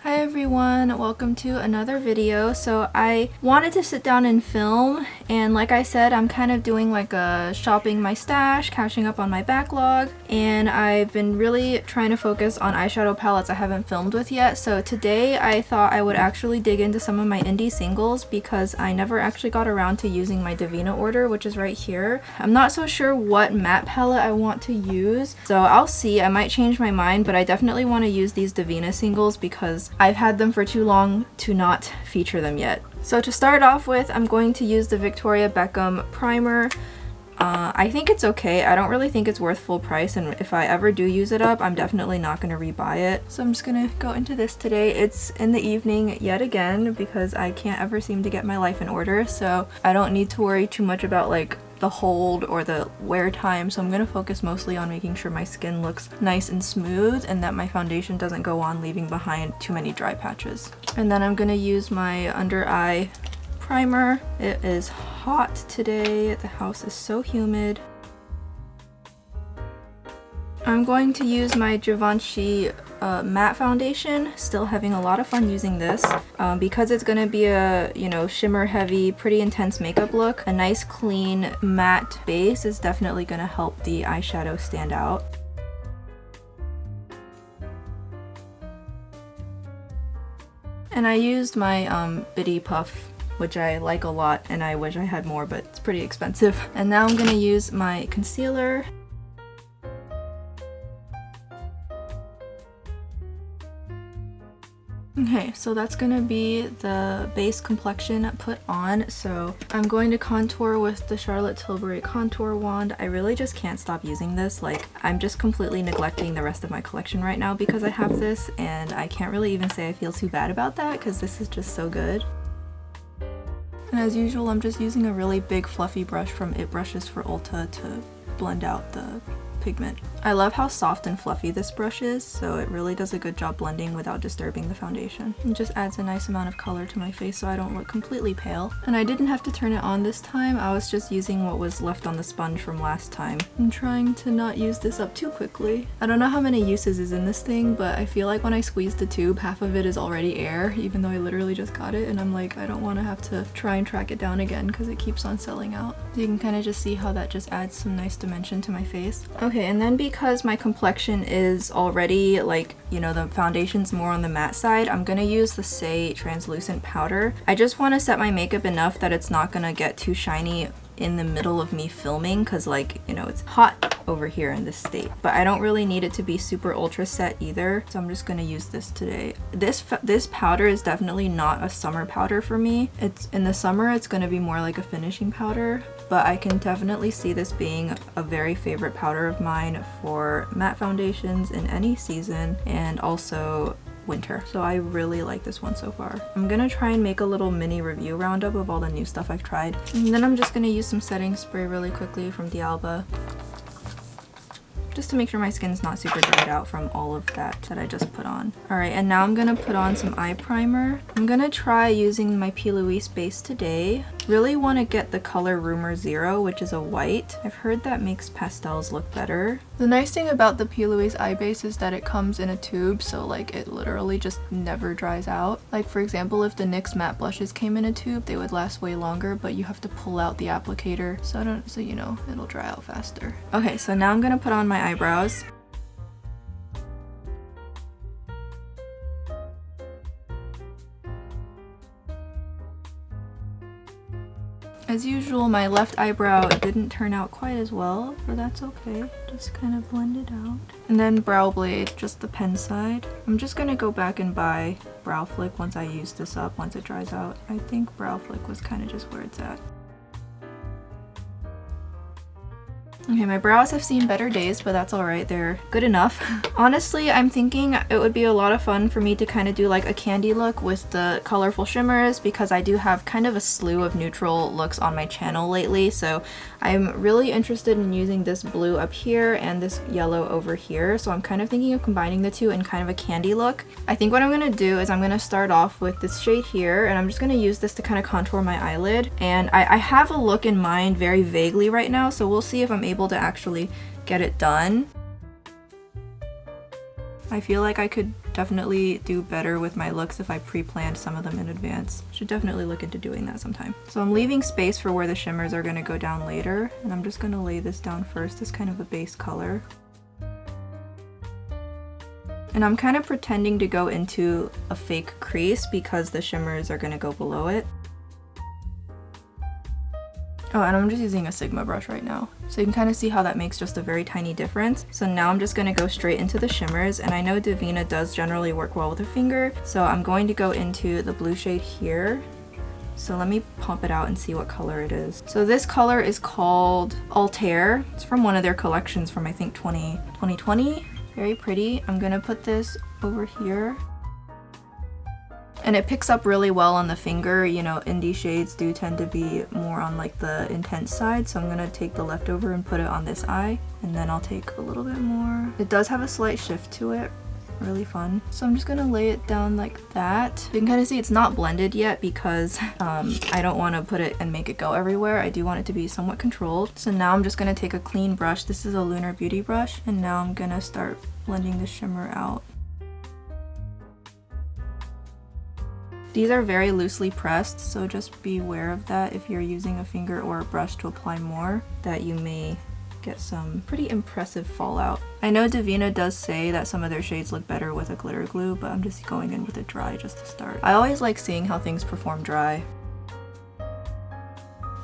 Hi everyone, welcome to another video. So I wanted to sit down and film, and like I said, I'm kind of doing like a shopping my stash, catching up on my backlog, and I've been really trying to focus on eyeshadow palettes I haven't filmed with yet. So today I thought I would actually dig into some of my indie singles because I never actually got around to using my Devinah order, which is right here. I'm not so sure what matte palette I want to use, so I'll see. I might change my mind, but I definitely want to use these Devinah singles because I've had them for too long to not feature them yet. So to start off with, I'm going to use the Victoria Beckham primer. I think it's okay. I don't really think it's worth full price, and if I ever do use it up, I'm definitely not going to rebuy it. So I'm just going to go into this today. It's in the evening yet again because I can't ever seem to get my life in order, so I don't need to worry too much about like the hold or the wear time, so I'm going to focus mostly on making sure my skin looks nice and smooth and that my foundation doesn't go on leaving behind too many dry patches. And then I'm going to use my under eye primer. It is hot today, the house is so humid. I'm going to use my Givenchy matte foundation. Still having a lot of fun using this because it's going to be a, you know, shimmer heavy, pretty intense makeup look. A nice clean matte base is definitely going to help the eyeshadow stand out. And I used my Bitty Puff, which I like a lot and I wish I had more, but it's pretty expensive. And now I'm going to use my concealer. Okay, so that's gonna be the base complexion put on. So I'm going to contour with the Charlotte Tilbury contour wand. I really just can't stop using this. Like, I'm just completely neglecting the rest of my collection right now because I have this, and I can't really even say I feel too bad about that because this is just so good. And as usual, I'm just using a really big fluffy brush from It Brushes for Ulta to blend out the pigment. I love how soft and fluffy this brush is, so it really does a good job blending without disturbing the foundation. It just adds a nice amount of color to my face so I don't look completely pale. And I didn't have to turn it on this time. I was just using what was left on the sponge from last time. I'm trying to not use this up too quickly. I don't know how many uses is in this thing, but I feel like when I squeeze the tube, half of it is already air, even though I literally just got it, and I'm like, I don't want to have to try and track it down again because it keeps on selling out. So you can kind of just see how that just adds some nice dimension to my face. Okay, and then because my complexion is already like, you know, the foundation's more on the matte side, I'm gonna use the SAIE translucent powder. I just want to set my makeup enough that it's not gonna get too shiny in the middle of me filming because, like, you know, it's hot over here in this state, but I don't really need it to be super ultra set either, so I'm just gonna use this today. This powder is definitely not a summer powder for me. It's in the summer, it's gonna be more like a finishing powder, but I can definitely see this being a very favorite powder of mine for matte foundations in any season and also winter. So I really like this one so far. I'm gonna try and make a little mini review roundup of all the new stuff I've tried. And then I'm just gonna use some setting spray really quickly from the Alva, just to make sure my skin's not super dried out from all of that I just put on. Alright, and now I'm gonna put on some eye primer. I'm gonna try using my P. Louise base today. Really want to get the color Rumour 0, which is a white. I've heard that makes pastels look better. The nice thing about the P. Louise eye base is that it comes in a tube, so like it literally just never dries out. Like, for example, if the NYX matte blushes came in a tube, they would last way longer, but you have to pull out the applicator, so you know, it'll dry out faster. Okay, so now I'm gonna put on my eyebrows. As usual, my left eyebrow didn't turn out quite as well, but that's okay. Just kind of blend it out. And then brow blade, just the pen side. I'm just gonna go back and buy Brow Flick once I use this up, once it dries out. I think Brow Flick was kind of just where it's at. Okay, my brows have seen better days, but that's alright, they're good enough. Honestly, I'm thinking it would be a lot of fun for me to kind of do like a candy look with the colorful shimmers because I do have kind of a slew of neutral looks on my channel lately, so I'm really interested in using this blue up here and this yellow over here, so I'm kind of thinking of combining the two in kind of a candy look. I think what I'm going to do is I'm going to start off with this shade here, and I'm just going to use this to kind of contour my eyelid, and I have a look in mind very vaguely right now, so we'll see if I'm able to actually get it done. I feel like I could definitely do better with my looks if I pre-planned some of them in advance. Should definitely look into doing that sometime. So I'm leaving space for where the shimmers are going to go down later, and I'm just going to lay this down first as kind of a base color. And I'm kind of pretending to go into a fake crease because the shimmers are going to go below it. Oh, and I'm just using a Sigma brush right now. So you can kind of see how that makes just a very tiny difference. So now I'm just going to go straight into the shimmers, and I know Devinah does generally work well with her finger, so I'm going to go into the blue shade here. So let me pump it out and see what color it is. So this color is called Altair. It's from one of their collections from I think 2020. Very pretty. I'm gonna put this over here. And it picks up really well on the finger. You know, indie shades do tend to be more on like the intense side, so I'm gonna take the leftover and put it on this eye, and then I'll take a little bit more. It does have a slight shift to it. Really fun. So I'm just gonna lay it down like that. You can kind of see it's not blended yet because I don't want to put it and make it go everywhere. I do want it to be somewhat controlled. So now I'm just gonna take a clean brush. This is a Lunar Beauty brush, and now I'm gonna start blending the shimmer out. These are very loosely pressed, so just be aware of that if you're using a finger or a brush to apply more, that you may get some pretty impressive fallout. I know Devinah does say that some of their shades look better with a glitter glue, but I'm just going in with it dry just to start. I always like seeing how things perform dry.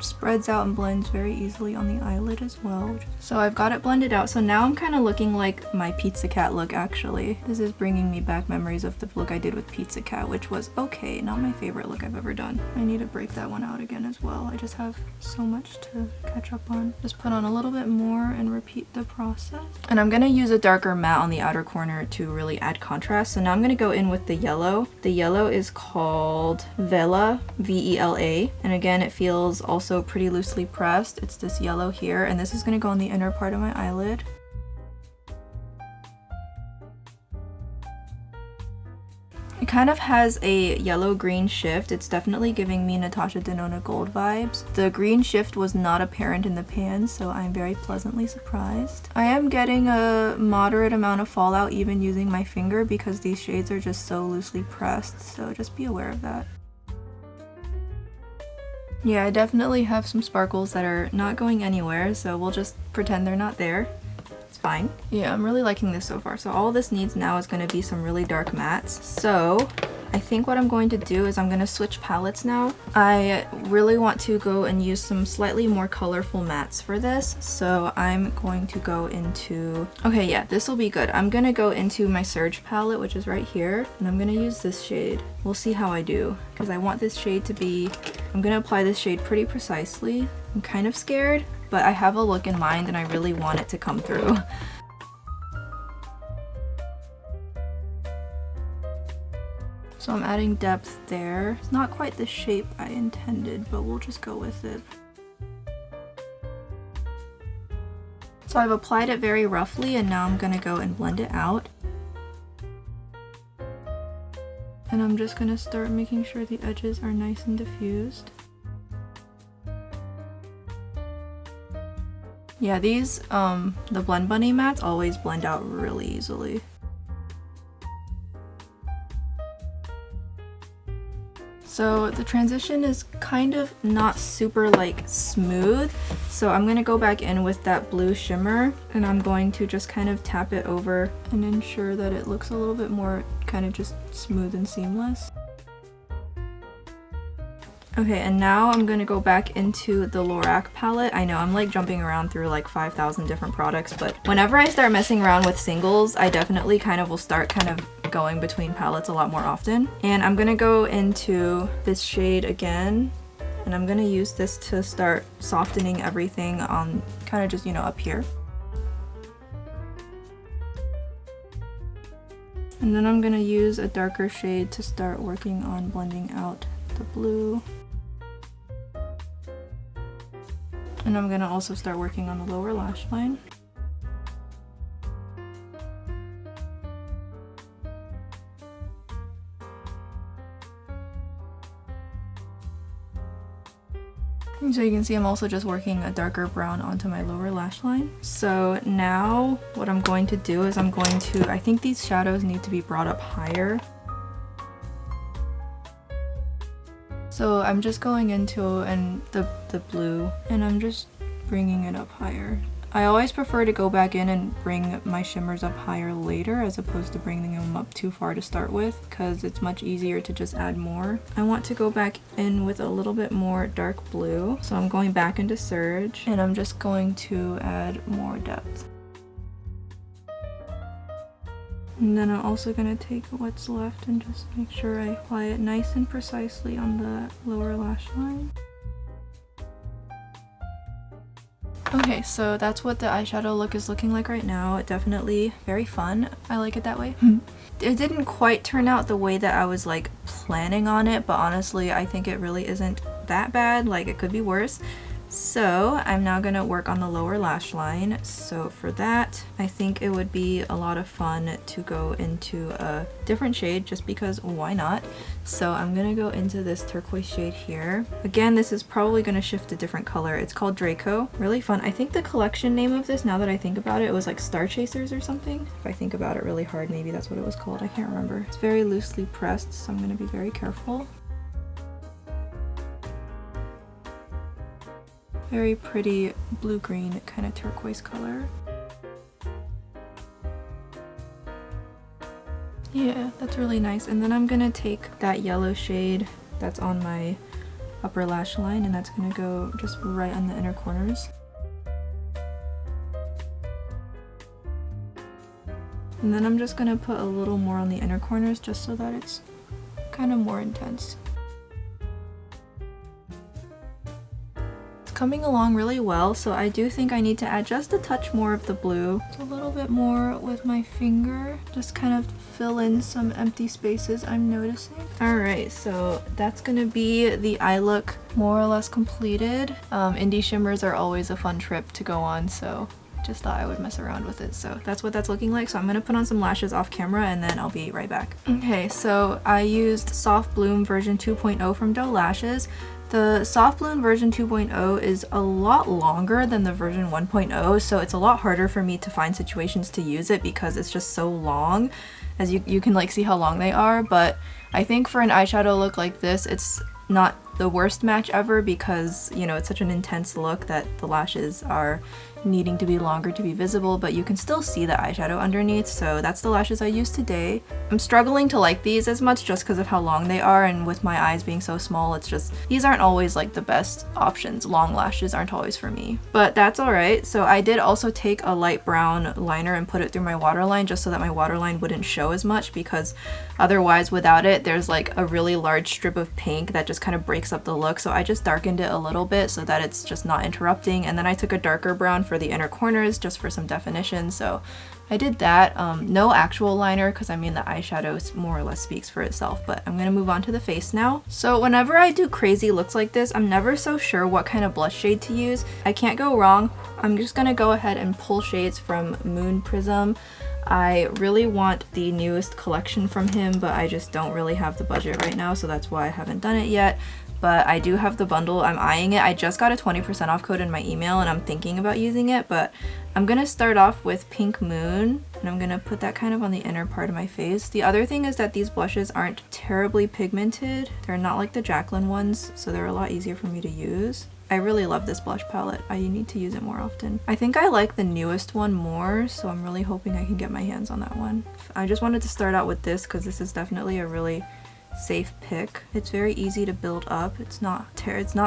Spreads out and blends very easily on the eyelid as well. So I've got it blended out, so now I'm kind of looking like my Pizza Cat look actually. This is bringing me back memories of the look I did with Pizza Cat, which was okay, not my favorite look I've ever done. I need to break that one out again as well. I just have so much to catch up on. Just put on a little bit more and repeat the process. And I'm gonna use a darker matte on the outer corner to really add contrast. So now I'm gonna go in with the yellow. The yellow is called Vela, V-E-L-A, and again it feels also pretty loosely pressed. It's this yellow here, and this is going to go on the inner part of my eyelid. It kind of has a yellow-green shift. It's definitely giving me Natasha Denona Gold vibes. The green shift was not apparent in the pan, so I'm very pleasantly surprised. I am getting a moderate amount of fallout even using my finger because these shades are just so loosely pressed, so just be aware of that. Yeah, I definitely have some sparkles that are not going anywhere, so we'll just pretend they're not there. It's fine. Yeah, I'm really liking this so far. So all this needs now is going to be some really dark mattes. So I think what I'm going to do is I'm going to switch palettes now. I really want to go and use some slightly more colorful mattes for this. So I'm going to go into... Okay, yeah, this will be good. I'm going to go into my Surge palette, which is right here, and I'm going to use this shade. We'll see how I do, because I want this shade to be... I'm going to apply this shade pretty precisely. I'm kind of scared, but I have a look in mind and I really want it to come through. So I'm adding depth there. It's not quite the shape I intended, but we'll just go with it. So I've applied it very roughly, and now I'm gonna go and blend it out. And I'm just gonna start making sure the edges are nice and diffused. Yeah, these, the Blend Bunny mattes always blend out really easily. So the transition is kind of not super like smooth, so I'm gonna go back in with that blue shimmer and I'm going to just kind of tap it over and ensure that it looks a little bit more kind of just smooth and seamless. Okay, and now I'm gonna go back into the Lorac palette. I know I'm like jumping around through like 5,000 different products, but whenever I start messing around with singles, I definitely kind of will start kind of going between palettes a lot more often. And I'm gonna go into this shade again, and I'm gonna use this to start softening everything on kind of just, you know, up here. And then I'm gonna use a darker shade to start working on blending out the blue. And I'm gonna also start working on the lower lash line. So you can see I'm also just working a darker brown onto my lower lash line. So now what I'm going to do is I think these shadows need to be brought up higher. So I'm just going into the blue and I'm just bringing it up higher. I always prefer to go back in and bring my shimmers up higher later as opposed to bringing them up too far to start with, because it's much easier to just add more. I want to go back in with a little bit more dark blue, so I'm going back into Surge and I'm just going to add more depth. And then I'm also going to take what's left and just make sure I apply it nice and precisely on the lower lash line. Okay, so that's what the eyeshadow look is looking like right now. Definitely very fun. I like it that way. It didn't quite turn out the way that I was like planning on it, but honestly I think it really isn't that bad. Like, it could be worse. So I'm now gonna work on the lower lash line. So for that, I think it would be a lot of fun to go into a different shade just because why not? So I'm gonna go into this turquoise shade here. Again, this is probably gonna shift a different color. It's called Draco. Really fun. I think the collection name of this, now that I think about it, it was like Star Chasers or something. If I think about it really hard, maybe that's what it was called. I can't remember. It's very loosely pressed, so I'm gonna be very careful. Very pretty blue-green kind of turquoise color. Yeah, that's really nice. And then I'm gonna take that yellow shade that's on my upper lash line and that's gonna go just right on the inner corners. And then I'm just gonna put a little more on the inner corners just so that it's kind of more intense. Coming along really well, so I do think I need to add just a touch more of the blue. A little bit more with my finger, just kind of fill in some empty spaces I'm noticing. Alright, so that's gonna be the eye look more or less completed. Indie shimmers are always a fun trip to go on, so just thought I would mess around with it. So that's what that's looking like. So I'm gonna put on some lashes off camera and then I'll be right back. Okay, so I used Soft Bloom version 2.0 from Doe Lashes. The Soft Bloom version 2.0 is a lot longer than the version 1.0, so it's a lot harder for me to find situations to use it because it's just so long. As you can like see how long they are, but I think for an eyeshadow look like this, it's not the worst match ever because, you know, it's such an intense look that the lashes are needing to be longer to be visible, but you can still see the eyeshadow underneath, so that's the lashes I used today. I'm struggling to like these as much just because of how long they are, and with my eyes being so small, it's just, these aren't always like the best options. Long lashes aren't always for me, but that's alright. So I did also take a light brown liner and put it through my waterline just so that my waterline wouldn't show as much, because otherwise without it, there's like a really large strip of pink that just kind of breaks up the look. So I just darkened it a little bit so that it's just not interrupting, and then I took a darker brown for the inner corners just for some definition. So I did that. No actual liner because I mean the eyeshadow more or less speaks for itself, but I'm gonna move on to the face now. So whenever I do crazy looks like this, I'm never so sure what kind of blush shade to use. I can't go wrong. I'm just gonna go ahead and pull shades from Moon Prism. I really want the newest collection from him, but I just don't really have the budget right now, so that's why I haven't done it yet. But I do have the bundle. I'm eyeing it. I just got a 20% off code in my email and I'm thinking about using it, but I'm gonna start off with Pink Moon and I'm gonna put that kind of on the inner part of my face. The other thing is that these blushes aren't terribly pigmented. They're not like the JACLYN ones, so they're a lot easier for me to use. I really love this blush palette. I need to use it more often. I think I like the newest one more, so I'm really hoping I can get my hands on that one. I just wanted to start out with this because this is definitely a really safe pick. It's very easy to build up. It's not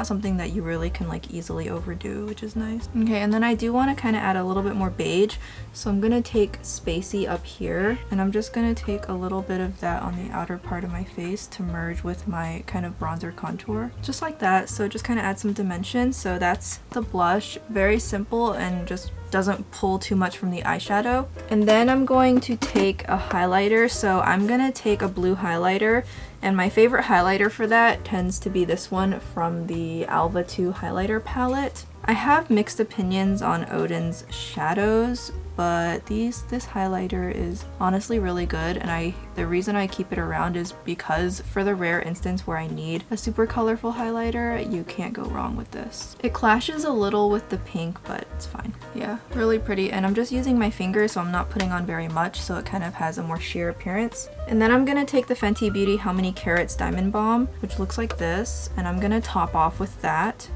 something that you really can like easily overdo, which is nice. Okay, and then I do want to kind of add a little bit more beige, so I'm gonna take Spacey up here and I'm just gonna take a little bit of that on the outer part of my face to merge with my kind of bronzer contour, just like that. So just kind of add some dimension. So that's the blush. Very simple and just doesn't pull too much from the eyeshadow. And then I'm going to take a highlighter. So I'm gonna take a blue highlighter, and my favorite highlighter for that tends to be this one from the Alva 2 highlighter palette. I have mixed opinions on ODENS shadows, but this highlighter is honestly really good, and the reason I keep it around is because for the rare instance where I need a super colorful highlighter, you can't go wrong with this. It clashes a little with the pink, but it's fine. Yeah, really pretty, and I'm just using my finger, so I'm not putting on very much, so it kind of has a more sheer appearance. And then I'm gonna take the Fenty Beauty How Many Carats Diamond Balm, which looks like this, and I'm gonna top off with that.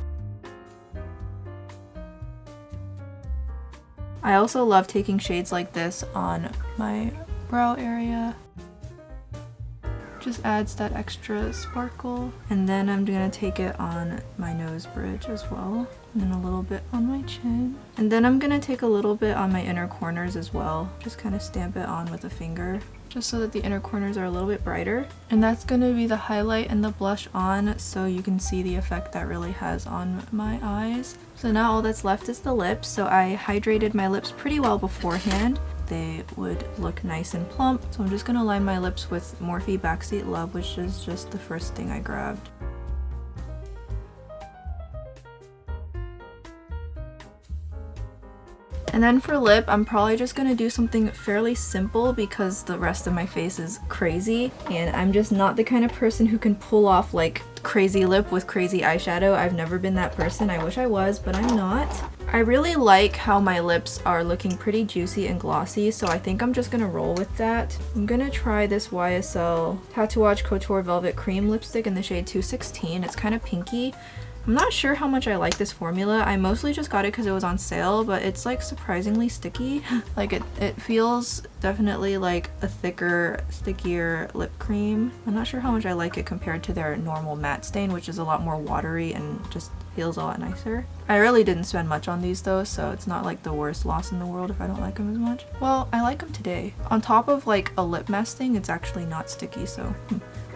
I also love taking shades like this on my brow area. Just adds that extra sparkle. And then I'm gonna take it on my nose bridge as well. And then a little bit on my chin. And then I'm gonna take a little bit on my inner corners as well. Just kind of stamp it on with a finger, just so that the inner corners are a little bit brighter. And that's gonna be the highlight and the blush on, so you can see the effect that really has on my eyes. So now all that's left is the lips. So I hydrated my lips pretty well beforehand. They would look nice and plump. So I'm just gonna line my lips with Morphe Backseat Love, which is just the first thing I grabbed. And then for lip, I'm probably just gonna do something fairly simple because the rest of my face is crazy, and I'm just not the kind of person who can pull off like crazy lip with crazy eyeshadow. I've never been that person. I wish I was, but I'm not. I really like how my lips are looking pretty juicy and glossy, so I think I'm just gonna roll with that. I'm gonna try this YSL Tatouage Couture Velvet Cream lipstick in the shade 216. It's kind of pinky. I'm not sure how much I like this formula. I mostly just got it because it was on sale, but it's like surprisingly sticky. Like it feels definitely like a thicker, stickier lip cream. I'm not sure how much I like it compared to their normal matte stain, which is a lot more watery and just feels a lot nicer. I really didn't spend much on these though, so it's not like the worst loss in the world if I don't like them as much. Well, I like them today. On top of like a lip mask thing, it's actually not sticky, so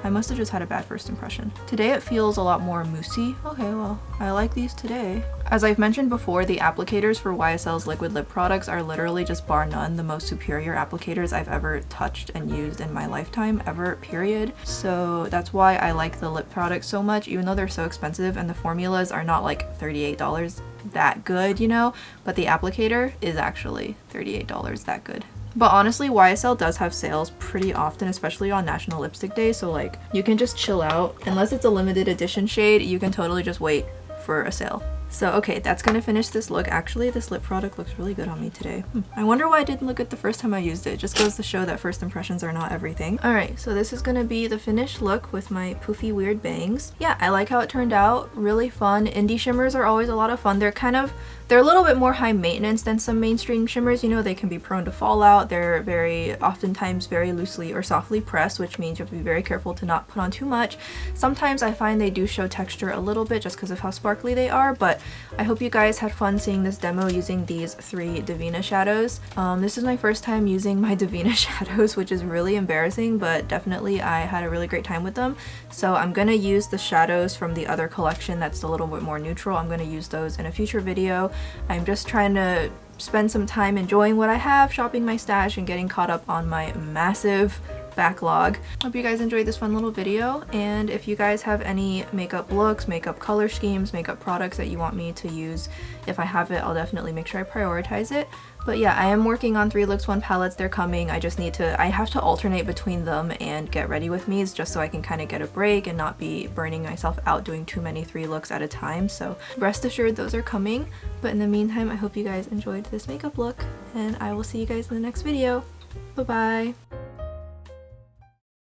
I must have just had a bad first impression. Today it feels a lot more moussey. Okay, well, I like these today. As I've mentioned before, the applicators for YSL's liquid lip products are literally just bar none the most superior applicators I've ever touched and used in my lifetime, ever, period. So that's why I like the lip products so much, even though they're so expensive and the formulas are not like $38 that good, you know, but the applicator is actually $38 that good. But honestly, YSL does have sales pretty often, especially on National Lipstick Day, so like you can just chill out. Unless it's a limited edition shade, you can totally just wait for a sale. So okay, that's gonna finish this look. Actually, this lip product looks really good on me today. I wonder why I didn't look at the first time I used it. It just goes to show that first impressions are not everything. Alright, so this is gonna be the finished look with my poofy weird bangs. Yeah, I like how it turned out. Really fun. Indie shimmers are always a lot of fun. They're a little bit more high maintenance than some mainstream shimmers. You know, they can be prone to fallout. They're oftentimes very loosely or softly pressed, which means you have to be very careful to not put on too much. Sometimes I find they do show texture a little bit just because of how sparkly they are, but I hope you guys had fun seeing this demo using these 3 Devinah shadows. This is my first time using my Devinah shadows, which is really embarrassing, but definitely I had a really great time with them. So I'm gonna use the shadows from the other collection that's a little bit more neutral. I'm gonna use those in a future video. I'm just trying to spend some time enjoying what I have, shopping my stash, and getting caught up on my massive backlog. Hope you guys enjoyed this fun little video, and if you guys have any makeup looks, makeup color schemes, makeup products that you want me to use, if I have it, I'll definitely make sure I prioritize it. But yeah, I am working on 3 looks 1 palettes. They're coming. I have to alternate between them and get ready with me's just so I can kind of get a break and not be burning myself out doing too many 3 looks at a time. So rest assured those are coming. But in the meantime, I hope you guys enjoyed this makeup look, and I will see you guys in the next video. Bye bye!